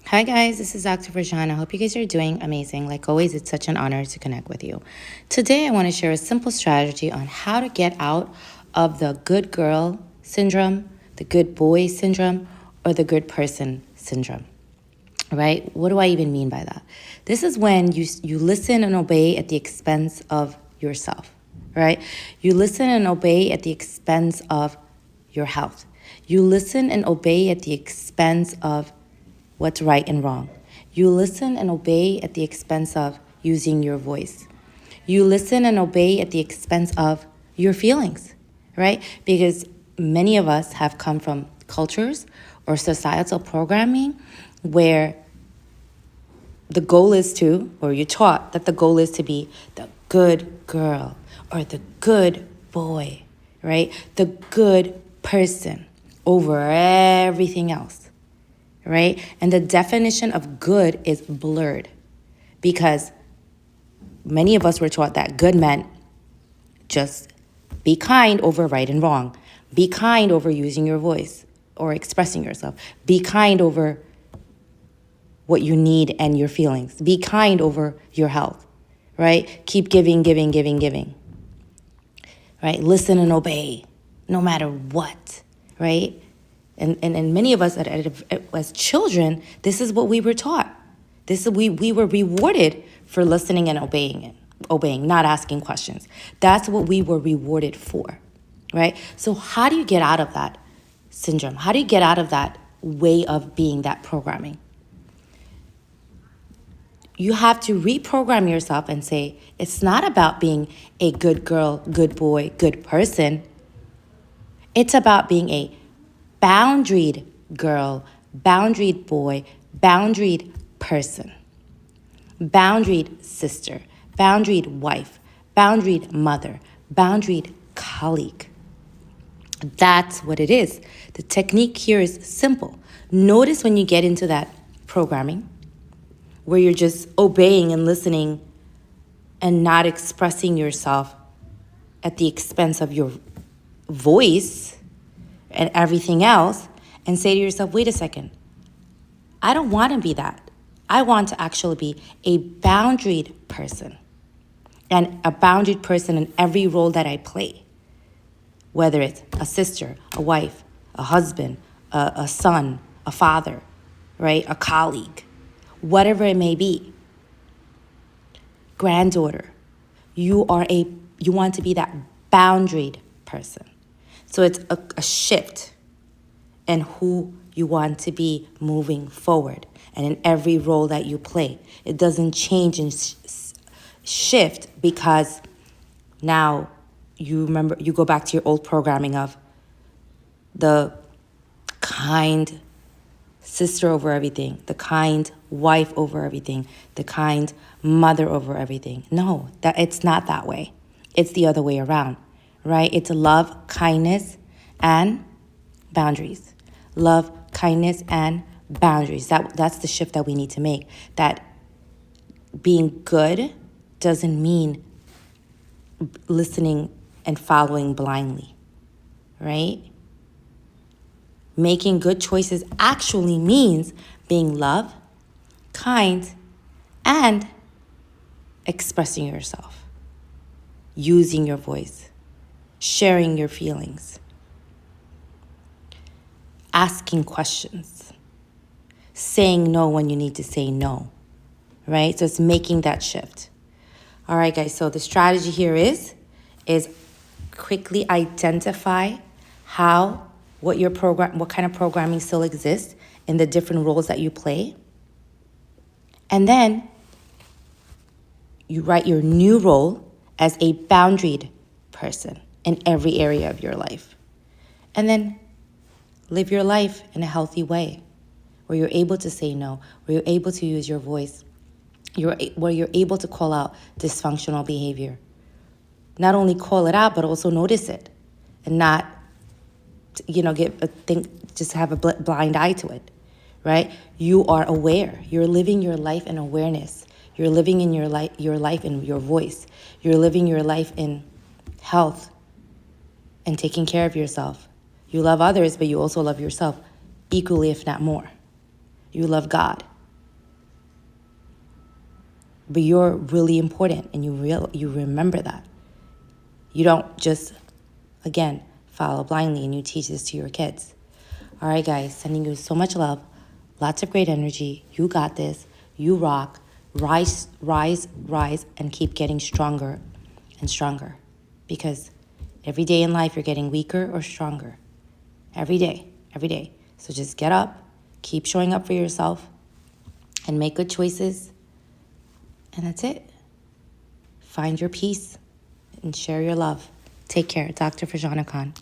Hi guys, this is Dr. Virjan. I hope you guys are doing amazing. Like always, it's such an honor to connect with you. Today, I want to share a simple strategy on how to get out of the good girl syndrome, the good boy syndrome, or the good person syndrome. Right? What do I even mean by that? This is when you listen and obey at the expense of yourself, right? You listen and obey at the expense of your health. You listen and obey at the expense of what's right and wrong. You listen and obey at the expense of using your voice. You listen and obey at the expense of your feelings, right? Because many of us have come from cultures or societal programming where the goal is to, or you're taught that the goal is to be the good girl or the good boy, right? The good person over everything else, right? And the definition of good is blurred because many of us were taught that good meant just be kind over right and wrong. Be kind over using your voice or expressing yourself. Be kind over what you need and your feelings. Be kind over your health, right? Keep giving, giving, giving, giving, right? Listen and obey no matter what, right? And many of us as children, this is what we were taught. We were rewarded for listening and obeying, not asking questions. That's what we were rewarded for, right? So how do you get out of that syndrome? How do you get out of that way of being, that programming? You have to reprogram yourself and say, it's not about being a good girl, good boy, good person. It's about being a boundaried girl, boundaried boy, boundaried person, boundaried sister, boundaried wife, boundaried mother, boundaried colleague. That's what it is. The technique here is simple. Notice when you get into that programming, where you're just obeying and listening and not expressing yourself at the expense of your voice and everything else, and say to yourself, wait a second, I don't want to be that. I want to actually be a boundaried person, and a boundaried person in every role that I play, whether it's a sister, a wife, a husband, a son, a father, right? A colleague, whatever it may be. Granddaughter, you want to be that boundaried person. So it's a shift in who you want to be moving forward and in every role that you play. It doesn't change and shift because now you go back to your old programming of the kind sister over everything, the kind wife over everything, the kind mother over everything. No, it's not that way. It's the other way around, right? It's love, kindness, and boundaries. Love, kindness, and boundaries. That's the shift that we need to make. That being good doesn't mean listening and following blindly, right? Making good choices actually means being love, kind, and expressing yourself, using your voice, sharing your feelings, asking questions, saying no when you need to say no, right? So it's making that shift. All right, guys, so the strategy here is quickly identify what kind of programming still exists in the different roles that you play. And then you write your new role as a boundaried person in every area of your life. And then live your life in a healthy way where you're able to say no, where you're able to use your voice, where you're able to call out dysfunctional behavior. Not only call it out, but also notice it and not just have a blind eye to it, right? You are aware. You're living your life in awareness. You're living in your life in your voice. You're living your life in health and taking care of yourself. You love others, but you also love yourself equally, if not more. You love God. But you're really important, and you remember that. You don't just, again, follow blindly, and you teach this to your kids. All right, guys, sending you so much love, lots of great energy. You got this. You rock. Rise, rise, rise, and keep getting stronger and stronger. Because every day in life, you're getting weaker or stronger. Every day, every day. So just get up, keep showing up for yourself, and make good choices. And that's it. Find your peace and share your love. Take care. Dr. Fajana Khan.